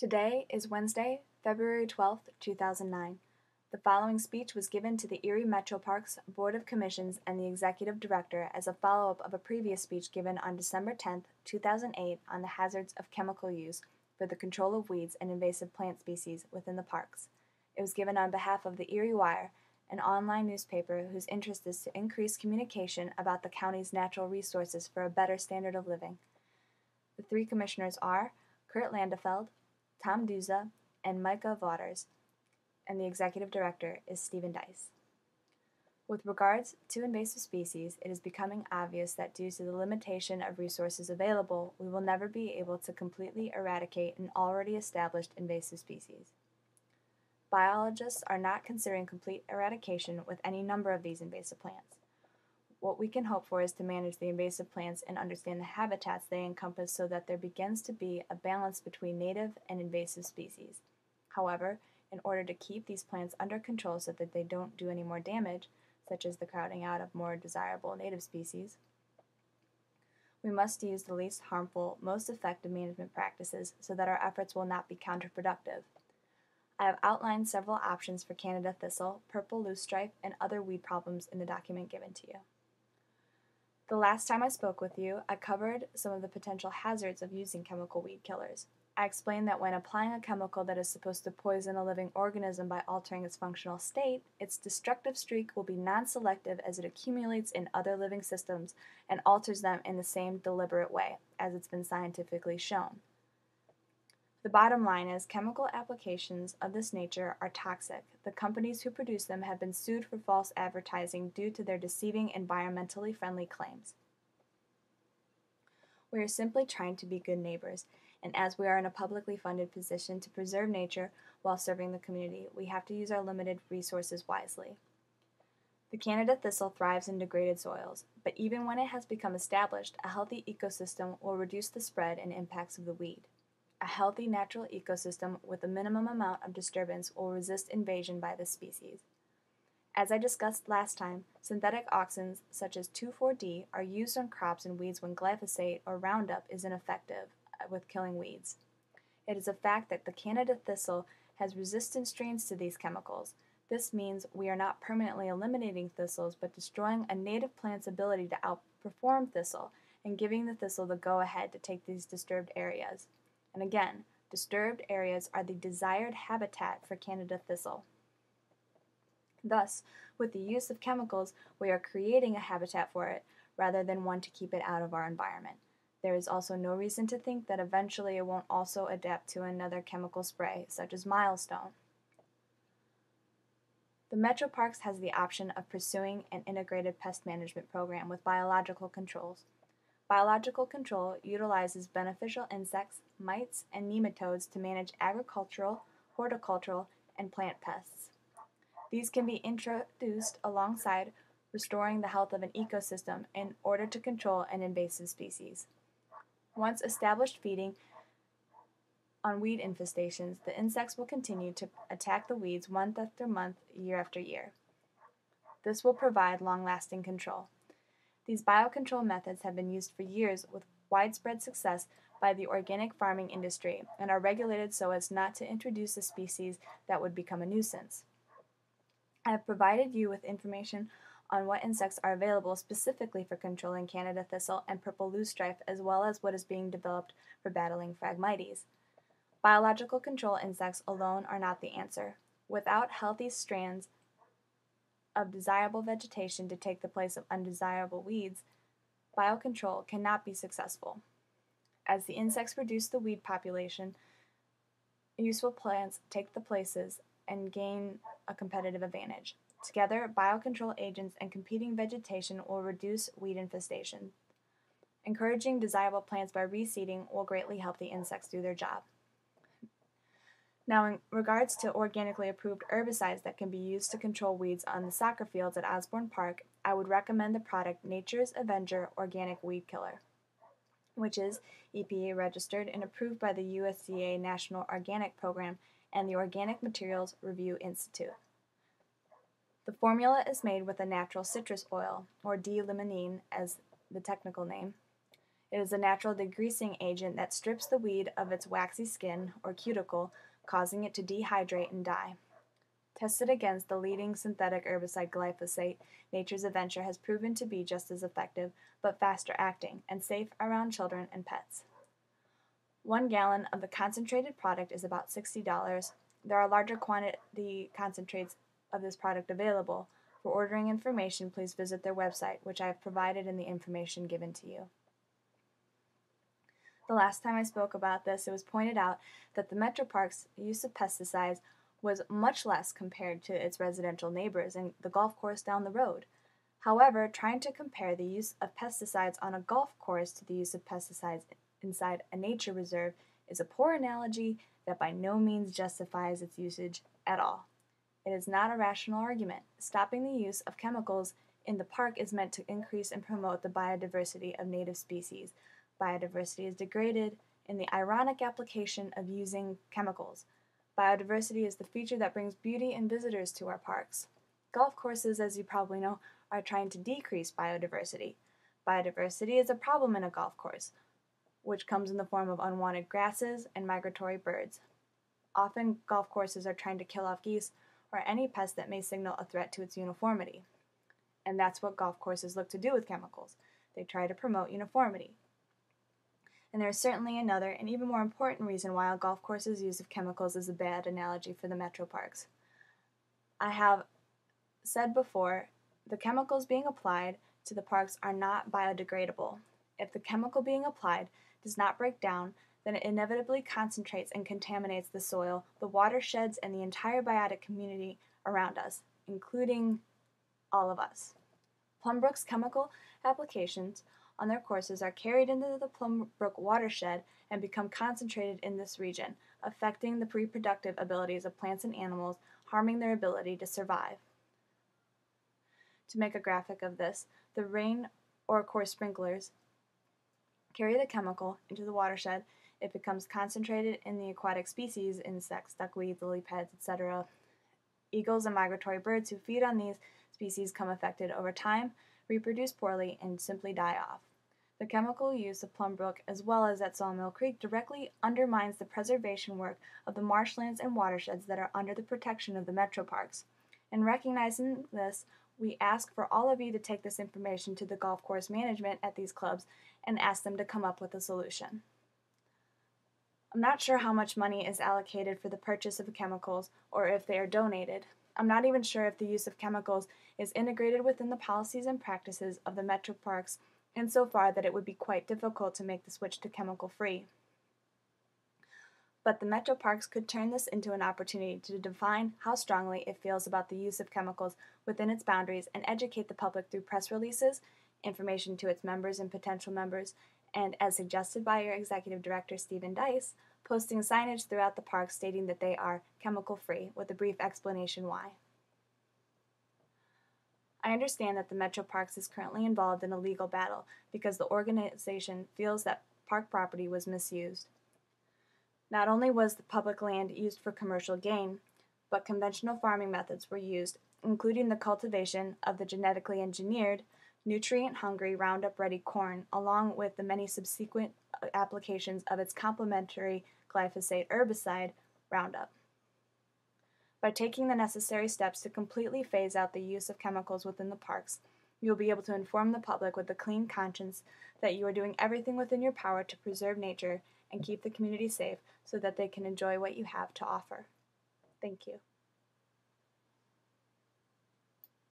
Today is Wednesday, February 12th, 2009. The following speech was given to the Erie Metroparks Board of Commissions and the Executive Director as a follow-up of a previous speech given on December 10th, 2008 on the hazards of chemical use for the control of weeds and invasive plant species within the parks. It was given on behalf of the Erie Wire, an online newspaper whose interest is to increase communication about the county's natural resources for a better standard of living. The three commissioners are Kurt Landefeld, Tom Duza, and Micah Waters, and the executive director is Stephen Dice. With regards to invasive species, it is becoming obvious that due to the limitation of resources available, we will never be able to completely eradicate an already established invasive species. Biologists are not considering complete eradication with any number of these invasive plants. What we can hope for is to manage the invasive plants and understand the habitats they encompass so that there begins to be a balance between native and invasive species. However, in order to keep these plants under control so that they don't do any more damage, such as the crowding out of more desirable native species, we must use the least harmful, most effective management practices so that our efforts will not be counterproductive. I have outlined several options for Canada thistle, purple loosestrife, and other weed problems in the document given to you. The last time I spoke with you, I covered some of the potential hazards of using chemical weed killers. I explained that when applying a chemical that is supposed to poison a living organism by altering its functional state, its destructive streak will be non-selective as it accumulates in other living systems and alters them in the same deliberate way, as it's been scientifically shown. The bottom line is chemical applications of this nature are toxic. The companies who produce them have been sued for false advertising due to their deceiving environmentally friendly claims. We are simply trying to be good neighbors, and as we are in a publicly funded position to preserve nature while serving the community, we have to use our limited resources wisely. The Canada thistle thrives in degraded soils, but even when it has become established, a healthy ecosystem will reduce the spread and impacts of the weed. A healthy natural ecosystem with a minimum amount of disturbance will resist invasion by this species. As I discussed last time, synthetic auxins such as 2,4-D are used on crops and weeds when glyphosate or Roundup is ineffective with killing weeds. It is a fact that the Canada thistle has resistant strains to these chemicals. This means we are not permanently eliminating thistles but destroying a native plant's ability to outperform thistle and giving the thistle the go-ahead to take these disturbed areas. And again, disturbed areas are the desired habitat for Canada thistle. Thus, with the use of chemicals, we are creating a habitat for it rather than one to keep it out of our environment. There is also no reason to think that eventually it won't also adapt to another chemical spray, such as Milestone. The Metroparks has the option of pursuing an integrated pest management program with biological controls. Biological control utilizes beneficial insects, mites, and nematodes to manage agricultural, horticultural, and plant pests. These can be introduced alongside restoring the health of an ecosystem in order to control an invasive species. Once established feeding on weed infestations, the insects will continue to attack the weeds month after month, year after year. This will provide long-lasting control. These biocontrol methods have been used for years with widespread success by the organic farming industry and are regulated so as not to introduce a species that would become a nuisance. I have provided you with information on what insects are available specifically for controlling Canada thistle and purple loosestrife, as well as what is being developed for battling Phragmites. Biological control insects alone are not the answer. Without healthy strands of desirable vegetation to take the place of undesirable weeds, biocontrol cannot be successful. As the insects reduce the weed population, useful plants take the places and gain a competitive advantage. Together, biocontrol agents and competing vegetation will reduce weed infestation. Encouraging desirable plants by reseeding will greatly help the insects do their job. Now, in regards to organically approved herbicides that can be used to control weeds on the soccer fields at Osborne Park, I would recommend the product Nature's Avenger Organic Weed Killer, which is EPA registered and approved by the USDA National Organic Program and the Organic Materials Review Institute. The formula is made with a natural citrus oil, or D-limonene as the technical name. It is a natural degreasing agent that strips the weed of its waxy skin or cuticle, causing it to dehydrate and die. Tested against the leading synthetic herbicide glyphosate, Nature's Adventure has proven to be just as effective, but faster acting, and safe around children and pets. 1 gallon of the concentrated product is about $60. There are larger quantity concentrates of this product available. For ordering information, please visit their website, which I have provided in the information given to you. The last time I spoke about this, it was pointed out that the Metroparks' use of pesticides was much less compared to its residential neighbors and the golf course down the road. However, trying to compare the use of pesticides on a golf course to the use of pesticides inside a nature reserve is a poor analogy that by no means justifies its usage at all. It is not a rational argument. Stopping the use of chemicals in the park is meant to increase and promote the biodiversity of native species. Biodiversity is degraded in the ironic application of using chemicals. Biodiversity is the feature that brings beauty and visitors to our parks. Golf courses, as you probably know, are trying to decrease biodiversity. Biodiversity is a problem in a golf course, which comes in the form of unwanted grasses and migratory birds. Often, golf courses are trying to kill off geese or any pest that may signal a threat to its uniformity. And that's what golf courses look to do with chemicals. They try to promote uniformity. And there is certainly another and even more important reason why a golf course's use of chemicals is a bad analogy for the Metroparks. I have said before, the chemicals being applied to the parks are not biodegradable. If the chemical being applied does not break down, then it inevitably concentrates and contaminates the soil, the watersheds, and the entire biotic community around us, including all of us. Plumbrook's chemical applications on their courses are carried into the Plumbrook watershed and become concentrated in this region, affecting the reproductive abilities of plants and animals, harming their ability to survive. To make a graphic of this, the rain or course sprinklers carry the chemical into the watershed. It becomes concentrated in the aquatic species, insects, duckweeds, lily pads, etc. Eagles and migratory birds who feed on these species come affected over time, reproduce poorly, and simply die off. The chemical use of Plumbrook, as well as at Sawmill Creek, directly undermines the preservation work of the marshlands and watersheds that are under the protection of the Metroparks. In recognizing this, we ask for all of you to take this information to the golf course management at these clubs and ask them to come up with a solution. I'm not sure how much money is allocated for the purchase of chemicals or if they are donated. I'm not even sure if the use of chemicals is integrated within the policies and practices of the Metroparks, insofar that it would be quite difficult to make the switch to chemical-free. But the Metroparks could turn this into an opportunity to define how strongly it feels about the use of chemicals within its boundaries and educate the public through press releases, information to its members and potential members, and, as suggested by your Executive Director Stephen Dice, posting signage throughout the park stating that they are chemical-free, with a brief explanation why. I understand that the Metroparks is currently involved in a legal battle because the organization feels that park property was misused. Not only was the public land used for commercial gain, but conventional farming methods were used, including the cultivation of the genetically engineered, nutrient-hungry Roundup-ready corn, along with the many subsequent applications of its complementary glyphosate herbicide, Roundup. By taking the necessary steps to completely phase out the use of chemicals within the parks, you will be able to inform the public with a clean conscience that you are doing everything within your power to preserve nature and keep the community safe so that they can enjoy what you have to offer. Thank you.